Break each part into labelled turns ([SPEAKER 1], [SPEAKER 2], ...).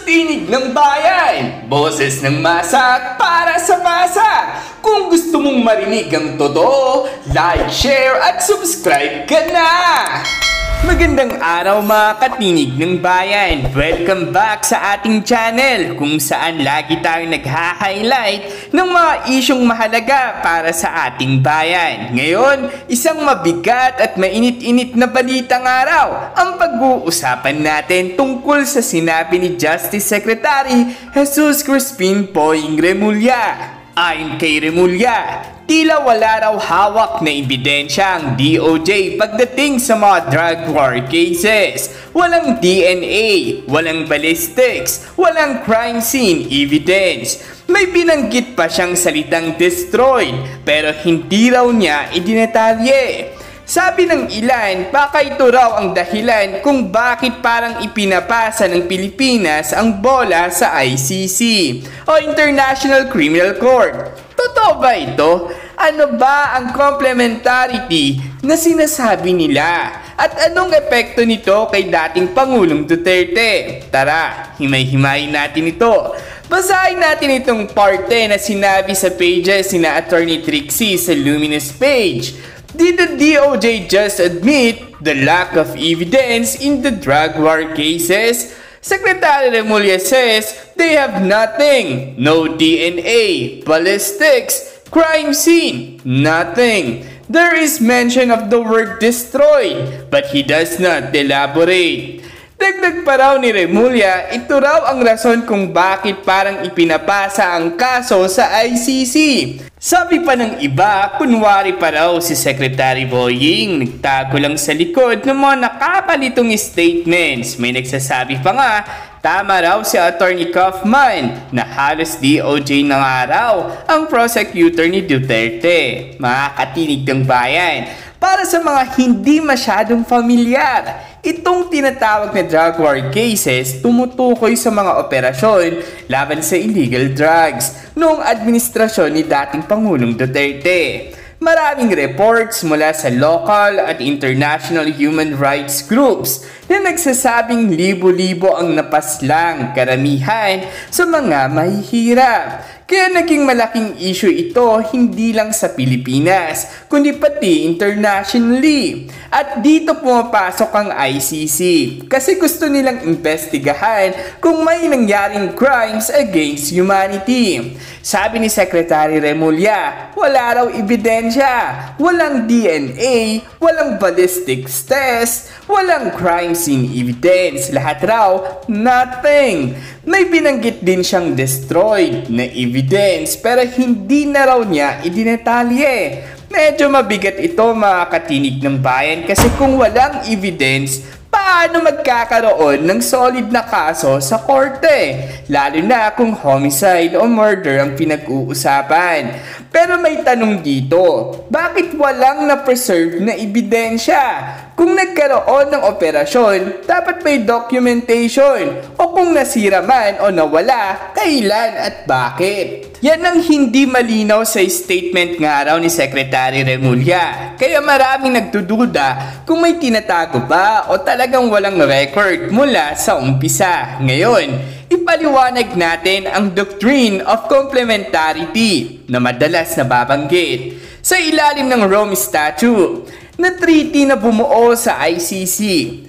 [SPEAKER 1] Tinig ng bayan, boses ng masa para sa masa. Kung gusto mong marinig ang totoo, like, share at subscribe ka na! Magandang araw mga katinig ng bayan! Welcome back sa ating channel kung saan lagi tayong nagha-highlight ng mga isyong mahalaga para sa ating bayan. Ngayon, isang mabigat at mainit-init na balitang araw ang pag-uusapan natin tungkol sa sinabi ni Justice Secretary Jesus Crispin Poying Remulla. Ayon kay Remulla, tila wala raw hawak na ebidensya ang DOJ pagdating sa mga drug war cases. Walang DNA, walang ballistics, walang crime scene evidence. May binanggit pa siyang salitang destroyed pero hindi raw niya idinetalye. Sabi ng ilan, baka ito raw ang dahilan kung bakit parang ipinapasa ng Pilipinas ang bola sa ICC o International Criminal Court. Totoo ba ito? Ano ba ang complementarity na sinasabi nila? At anong epekto nito kay dating Pangulong Duterte? Tara, himay-himayin natin ito. Basahin natin itong parte na sinabi sa pages ni Attorney Trixie sa Luminous page. Did the DOJ just admit the lack of evidence in the drug war cases? Secretary Remulla says they have nothing. No DNA, ballistics, crime scene, nothing. There is mention of the word destroyed, but he does not elaborate. Dagdag pa raw ni Remulla, ito raw ang rason kung bakit parang ipinapasa ang kaso sa ICC. Sabi pa ng iba, kunwari pa raw si Secretary Poying nagtago lang sa likod ng mga nakakalitong statements. May nagsasabi pa nga, tama raw si Attorney Kaufman na halos DOJ na nga raw ang prosecutor ni Duterte. Mga katinig ng bayan, para sa mga hindi masyadong familiar, itong tinatawag na drug war cases tumutukoy sa mga operasyon laban sa illegal drugs noong administrasyon ni dating Pangulong Duterte. Maraming reports mula sa local at international human rights groups na nagsasabing libo-libo ang napaslang, karamihan sa mga mahihirap. Kaya naging malaking issue ito hindi lang sa Pilipinas, kundi pati internationally. At dito pumapasok ang ICC kasi gusto nilang investigahan kung may nangyaring crimes against humanity. Sabi ni Secretary Remulla, wala raw ebidensya, walang DNA, walang ballistics test, walang crime scene evidence, lahat raw, nothing. May binanggit din siyang destroyed na evidence pero hindi na raw niya idinetalye. Medyo mabigat ito mga katinig ng bayan kasi kung walang evidence, paano magkakaroon ng solid na kaso sa korte? Lalo na kung homicide o murder ang pinag-uusapan. Pero may tanong dito, bakit walang na-preserve na ebidensya? Kung nagkaroon ng operasyon, dapat may documentation. O kung nasira man o nawala, kailan at bakit? Yan ang hindi malinaw sa statement nga raw ni Secretary Remulla. Kaya maraming nagdududa kung may tinatago ba o talagang walang record mula sa umpisa. Ngayon, ipaliwanag natin ang doctrine of complementarity na madalas nababanggit sa ilalim ng Rome Statute na treaty na bumuo sa ICC.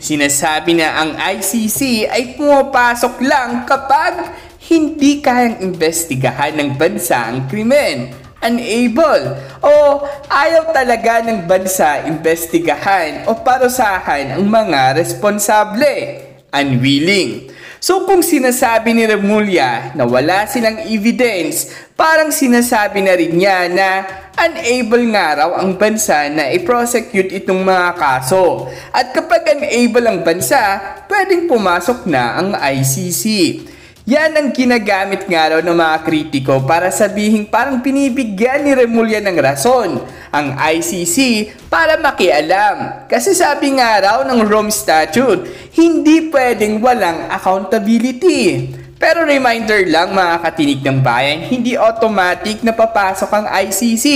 [SPEAKER 1] Sinasabi na ang ICC ay pumapasok lang kapag hindi kayang investigahan ng bansa ang krimen, unable, o ayaw talaga ng bansa investigahan o parusahan ang mga responsable, unwilling. So kung sinasabi ni Remulla na wala silang evidence, parang sinasabi na rin niya na unable nga raw ang bansa na i-prosecute itong mga kaso. At kapag unable ang bansa, pwedeng pumasok na ang ICC. Yan ang ginagamit nga raw ng mga kritiko para sabihin parang pinibigyan ni Remulla ng rason ang ICC para makialam. Kasi sabi nga raw ng Rome Statute, hindi pwedeng walang accountability. Pero reminder lang mga katinig ng bayan, hindi automatic na papasok ang ICC.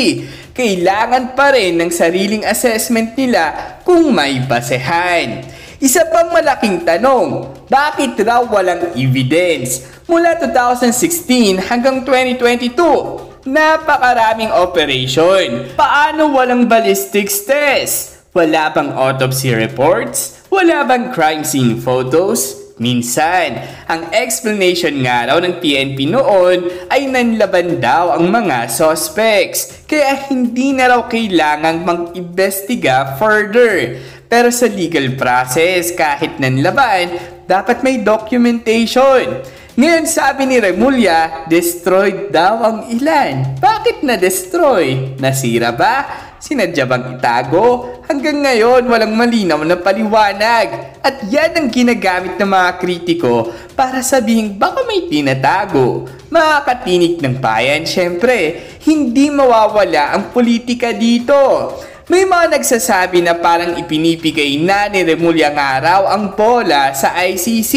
[SPEAKER 1] Kailangan pa rin ng sariling assessment nila kung may basehan. Isa pang malaking tanong, bakit raw walang evidence? Mula 2016 hanggang 2022, napakaraming operation. Paano walang ballistics test? Wala bang autopsy reports? Wala bang crime scene photos? Minsan, ang explanation nga raw ng PNP noon ay nanlaban daw ang mga suspects, kaya hindi na raw kailangang mag-imbestiga further. Pero sa legal process, kahit nanlaban, dapat may documentation. Ngayon sabi ni Remulla, destroyed daw ang ilan. Bakit na-destroy? Nasira ba? Sinadya bang itago? Hanggang ngayon, walang malinaw na paliwanag. At yan ang ginagamit ng mga kritiko para sabihin baka may tinatago. Mga katinig ng bayan, syempre, hindi mawawala ang politika dito. May mga nagsasabi na parang ipinipigay na ni Remulla nga raw ang bola sa ICC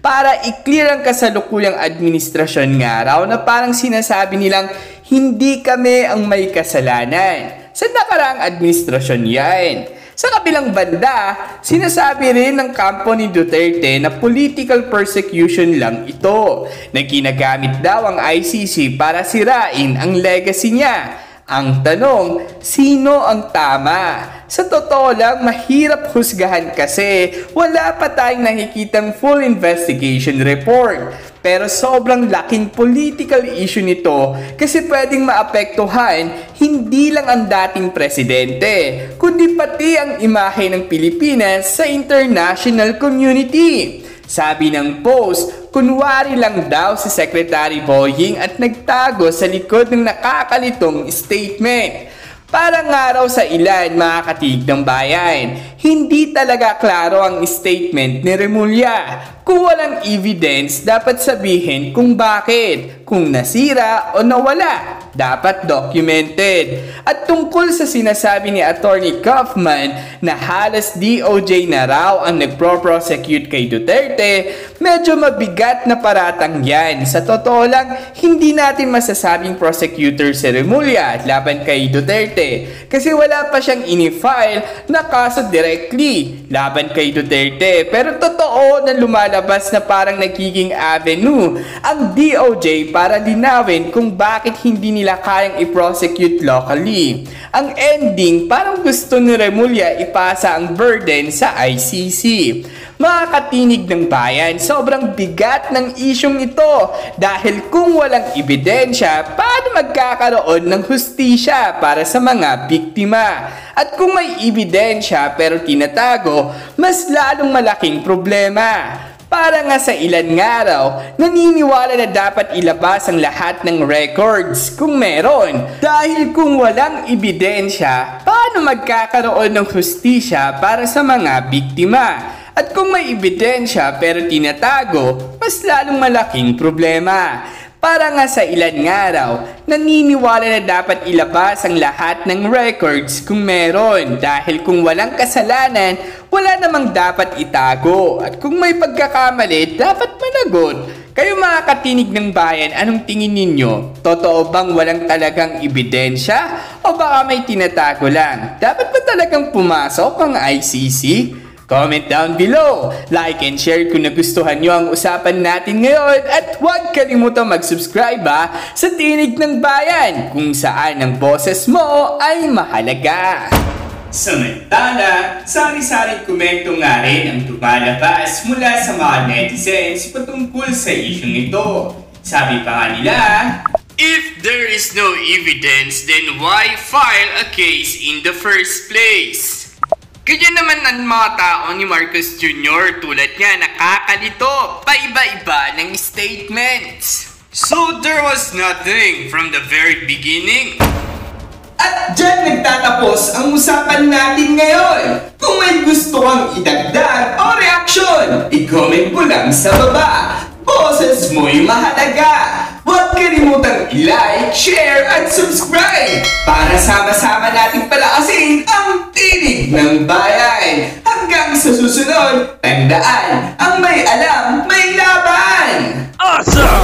[SPEAKER 1] para i-clear ang kasalukuyang administrasyon nga raw na parang sinasabi nilang hindi kami ang may kasalanan. Sa nakaraang administrasyon yan. Sa kabilang banda, sinasabi rin ng kampo ni Duterte na political persecution lang ito, na ginagamit daw ang ICC para sirain ang legacy niya. Ang tanong, sino ang tama? Sa totoo lang, mahirap husgahan kasi wala pa tayong nakikitang full investigation report. Pero sobrang laking political issue nito kasi pwedeng maapektuhan hindi lang ang dating presidente, kundi pati ang imahe ng Pilipinas sa international community. Sabi ng post, kunwari lang daw si Secretary Boying at nagtago sa likod ng nakakalitong statement. Para nga raw sa ilan, mga katinig ng bayan, hindi talaga klaro ang statement ni Remulla. Kung walang evidence, dapat sabihin kung bakit. Kung nasira o nawala, dapat documented. At tungkol sa sinasabi ni Attorney Kaufman na halos DOJ na raw ang nagpro-prosecute kay Duterte, medyo mabigat na paratang yan. Sa totoo lang, hindi natin masasabing prosecutor si Remulla laban kay Duterte kasi wala pa siyang ini-file na kaso directly laban kay Duterte. Pero totoo na lumalabas na parang nagiging avenue ang DOJ para linawin kung bakit hindi nila kayang i-prosecute locally. Ang ending, parang gusto ni Remulla ipasa ang burden sa ICC. Mga katinig ng bayan, sobrang bigat ng isyong ito dahil kung walang ebidensya, paano magkakaroon ng hustisya para sa mga biktima? At kung may ebidensya pero tinatago, mas lalong malaking problema. Para nga sa ilan nga raw, naniniwala na dapat ilabas ang lahat ng records kung meron. Dahil kung walang ebidensya, paano magkakaroon ng hustisya para sa mga biktima? At kung may ebidensya pero tinatago, mas lalong malaking problema. Para nga sa ilan nga raw, naniniwala na dapat ilabas ang lahat ng records kung meron dahil kung walang kasalanan, wala namang dapat itago at kung may pagkakamali, dapat managot. Kayo mga katinig ng bayan, anong tingin ninyo? Totoo bang walang talagang ebidensya o baka may tinatago lang? Dapat ba talagang pumasok ang ICC? Comment down below, like and share kung nagustuhan nyo ang usapan natin ngayon at huwag kalimutang mag-subscribe sa Tinig ng Bayan kung saan ang boses mo ay mahalaga. Samantala, sari-saring komento nga rin ang lumalabas mula sa mga netizens patungkol sa isyong ito. Sabi pa nga nila, if there is no evidence, then why file a case in the first place? Ganyan naman ang mga tao ni Marcos Jr. tulad niya nakakalito, paiba-iba ng statements. So there was nothing from the very beginning. At dyan nagtatapos ang usapan natin ngayon. Kung may gusto kang idagdag o reaksyon, i-comment mo lang sa baba. Boses mo'y mahalaga. Huwag kalimutang i-like, share, at subscribe para sama-sama nating palakasin ang Tinig ng Bayan. Hanggang sa susunod, tandaan, ang may alam, may laban! Awesome!